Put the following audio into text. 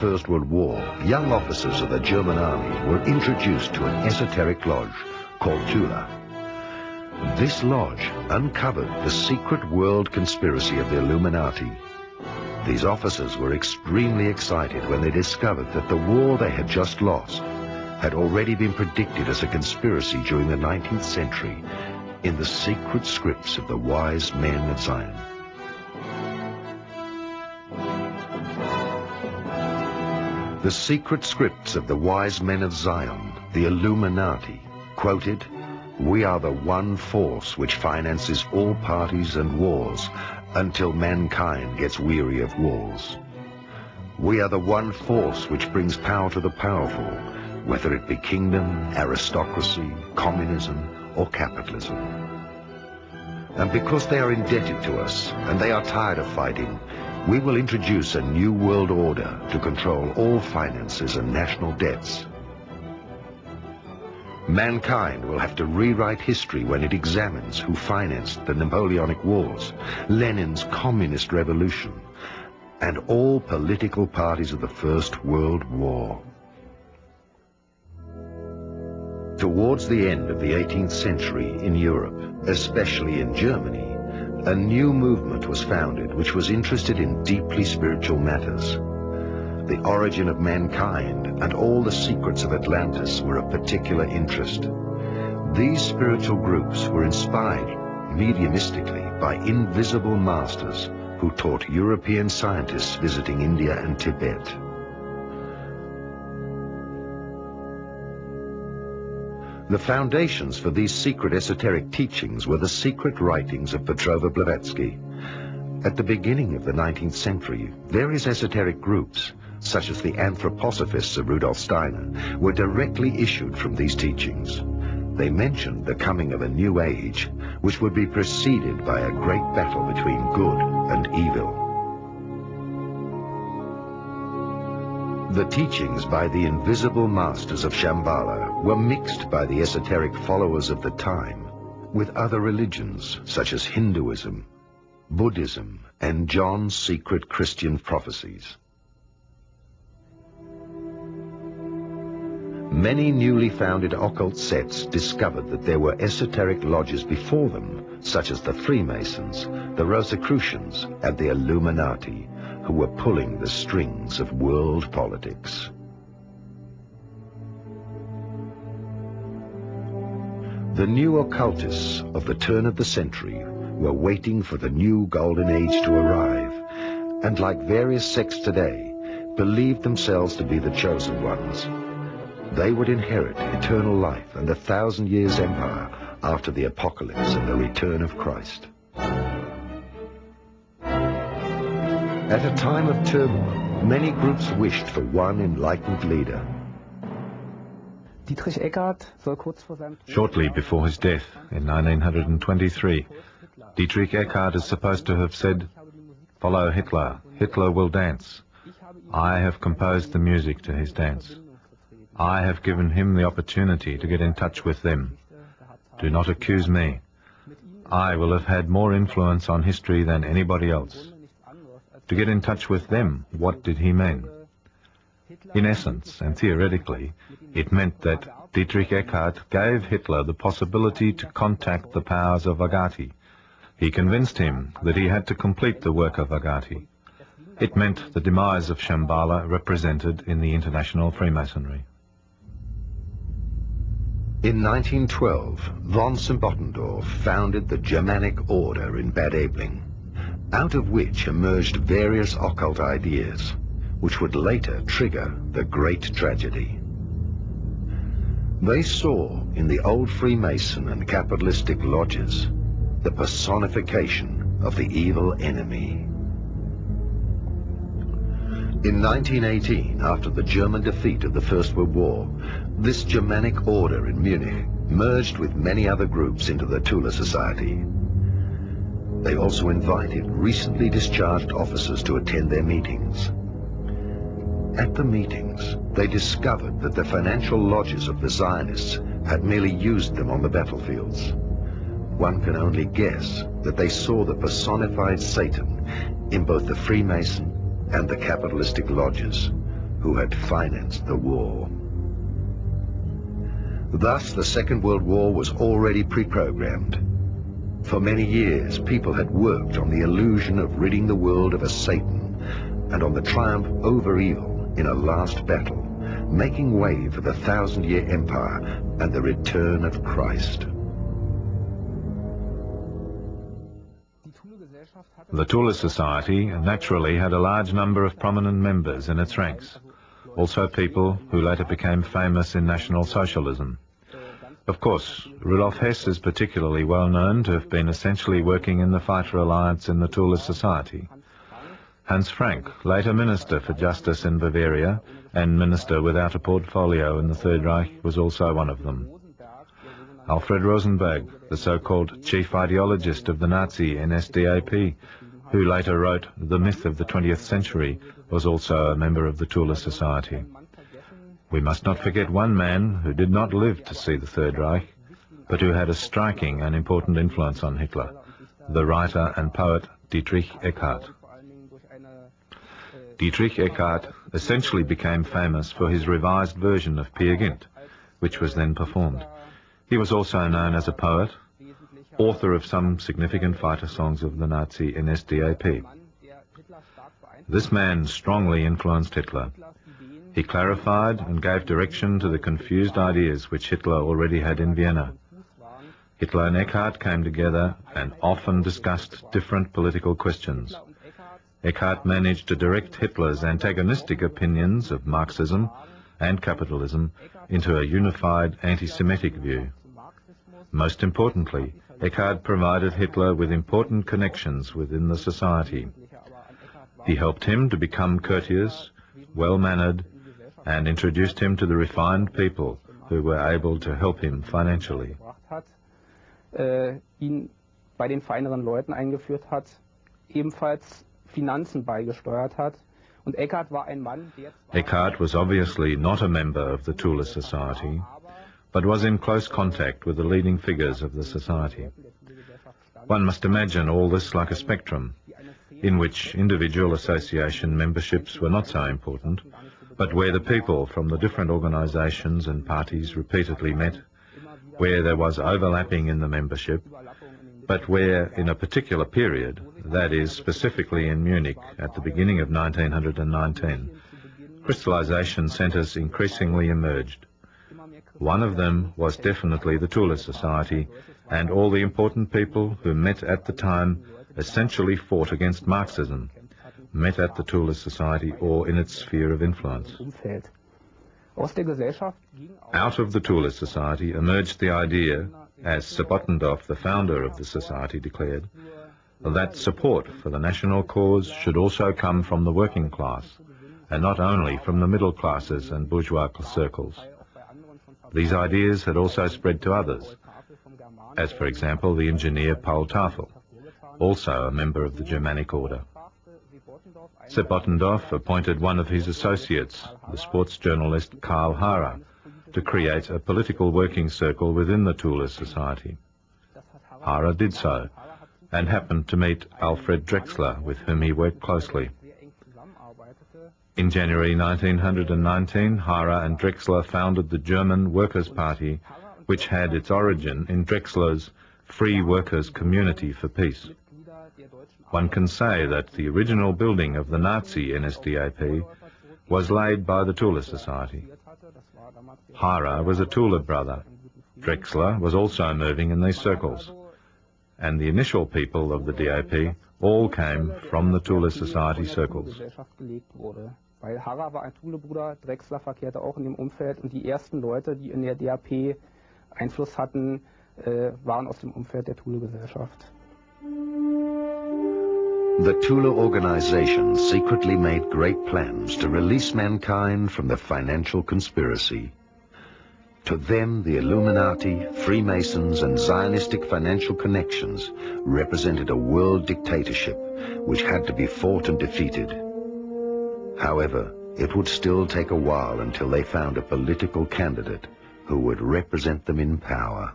First World War, young officers of the German army were introduced to an esoteric lodge called Thule. This lodge uncovered the secret world conspiracy of the Illuminati. These officers were extremely excited when they discovered that the war they had just lost had already been predicted as a conspiracy during the 19th century in the secret scripts of the wise men of Zion. The secret scripts of the wise men of Zion, the Illuminati, quoted, "We are the one force which finances all parties and wars until mankind gets weary of wars. We are the one force which brings power to the powerful, whether it be kingdom, aristocracy, communism, or capitalism. And because they are indebted to us and they are tired of fighting, we will introduce a new world order to control all finances and national debts. Mankind will have to rewrite history when it examines who financed the Napoleonic Wars, Lenin's Communist Revolution, and all political parties of the First World War." Towards the end of the 18th century in Europe, especially in Germany, a new movement was founded which was interested in deeply spiritual matters. The origin of mankind and all the secrets of Atlantis were of particular interest. These spiritual groups were inspired mediumistically by invisible masters who taught European scientists visiting India and Tibet. The foundations for these secret esoteric teachings were the secret writings of Petrova Blavatsky. At the beginning of the 19th century, various esoteric groups, such as the anthroposophists of Rudolf Steiner, were directly issued from these teachings. They mentioned the coming of a new age, which would be preceded by a great battle between good and evil. The teachings by the invisible masters of Shambhala were mixed by the esoteric followers of the time with other religions such as Hinduism, Buddhism, and John's secret Christian prophecies. Many newly founded occult sects discovered that there were esoteric lodges before them, such as the Freemasons, the Rosicrucians, and the Illuminati, who were pulling the strings of world politics. The new occultists of the turn of the century were waiting for the new golden age to arrive, and like various sects today, believed themselves to be the chosen ones. They would inherit eternal life and 1,000 years empire after the apocalypse and the return of Christ. At a time of turmoil, many groups wished for one enlightened leader. Shortly before his death in 1923, Dietrich Eckart is supposed to have said, "Follow Hitler, Hitler will dance. I have composed the music to his dance. I have given him the opportunity to get in touch with them. Do not accuse me. I will have had more influence on history than anybody else." To get in touch with them, what did he mean? In essence, and theoretically, it meant that Dietrich Eckart gave Hitler the possibility to contact the powers of Agati. He convinced him that he had to complete the work of Agati. It meant the demise of Shambhala represented in the international Freemasonry. In 1912, von Symbottendorf founded the Germanic Order in Bad Aibling, out of which emerged various occult ideas, which would later trigger the Great Tragedy. They saw in the old Freemason and capitalistic lodges the personification of the evil enemy. In 1918, after the German defeat of the First World War, this Germanic Order in Munich merged with many other groups into the Thule Society. They also invited recently discharged officers to attend their meetings. At the meetings, they discovered that the financial lodges of the Zionists had merely used them on the battlefields. One can only guess that they saw the personified Satan in both the Freemason and the capitalistic lodges, who had financed the war. Thus, the Second World War was already pre-programmed. For many years, people had worked on the illusion of ridding the world of a Satan and on the triumph over evil in a last battle, making way for the 1,000-year empire and the return of Christ. The Thule Society naturally had a large number of prominent members in its ranks, also people who later became famous in National Socialism. Of course, Rudolf Hess is particularly well known to have been essentially working in the Fighter Alliance in the Thule Society. Hans Frank, later Minister for Justice in Bavaria and Minister without a portfolio in the Third Reich, was also one of them. Alfred Rosenberg, the so-called chief ideologist of the Nazi NSDAP, who later wrote The Myth of the 20th Century, was also a member of the Thule Society. We must not forget one man who did not live to see the Third Reich, but who had a striking and important influence on Hitler, the writer and poet Dietrich Eckart. Dietrich Eckart essentially became famous for his revised version of Peer Gynt, which was then performed. He was also known as a poet, author of some significant fighter songs of the Nazi NSDAP. This man strongly influenced Hitler. He clarified and gave direction to the confused ideas which Hitler already had in Vienna. Hitler and Eckart came together and often discussed different political questions. Eckart managed to direct Hitler's antagonistic opinions of Marxism and capitalism into a unified anti-Semitic view. Most importantly, Eckart provided Hitler with important connections within the society. He helped him to become courteous, well-mannered, and introduced him to the refined people who were able to help him financially. Ihn bei den feineren Leuten eingeführt hat, ebenfalls Finanzen beigesteuert hat. Und Eckart war ein Mann, der Eckart was obviously not a member of the Thule Society, but was in close contact with the leading figures of the society. One must imagine all this like a spectrum, in which individual association memberships were not so important, but where the people from the different organizations and parties repeatedly met, where there was overlapping in the membership, but where in a particular period, that is specifically in Munich at the beginning of 1919, crystallization centers increasingly emerged. One of them was definitely the Thule Society, and all the important people who met at the time essentially fought against Marxism, met at the Thule Society or in its sphere of influence. Out of the Thule Society emerged the idea, as Sebottendorf, the founder of the society, declared, that support for the national cause should also come from the working class, and not only from the middle classes and bourgeois circles. These ideas had also spread to others, as for example the engineer Paul Tafel, also a member of the Germanic order. Sebottendorf appointed one of his associates, the sports journalist Karl Hara, to create a political working circle within the Thule Society. Hara did so, and happened to meet Alfred Drexler, with whom he worked closely. In January 1919, Hara and Drexler founded the German Workers' Party, which had its origin in Drexler's Free Workers' Community for Peace. One can say that the original building of the Nazi NSDAP was laid by the Thule Society. Hara was a Thule brother. Drexler was also moving in these circles. And the initial people of the DAP all came from the Thule Society circles. Weil Hara war ein Thule-Bruder, Drexler verkehrte auch in dem Umfeld und die ersten Leute, die in der DAP Einfluss hatten, waren aus dem Umfeld der Thule-Gesellschaft. The Thule organization secretly made great plans to release mankind from the financial conspiracy. To them, the Illuminati, Freemasons, and Zionistic financial connections represented a world dictatorship which had to be fought and defeated. However, it would still take a while until they found a political candidate who would represent them in power.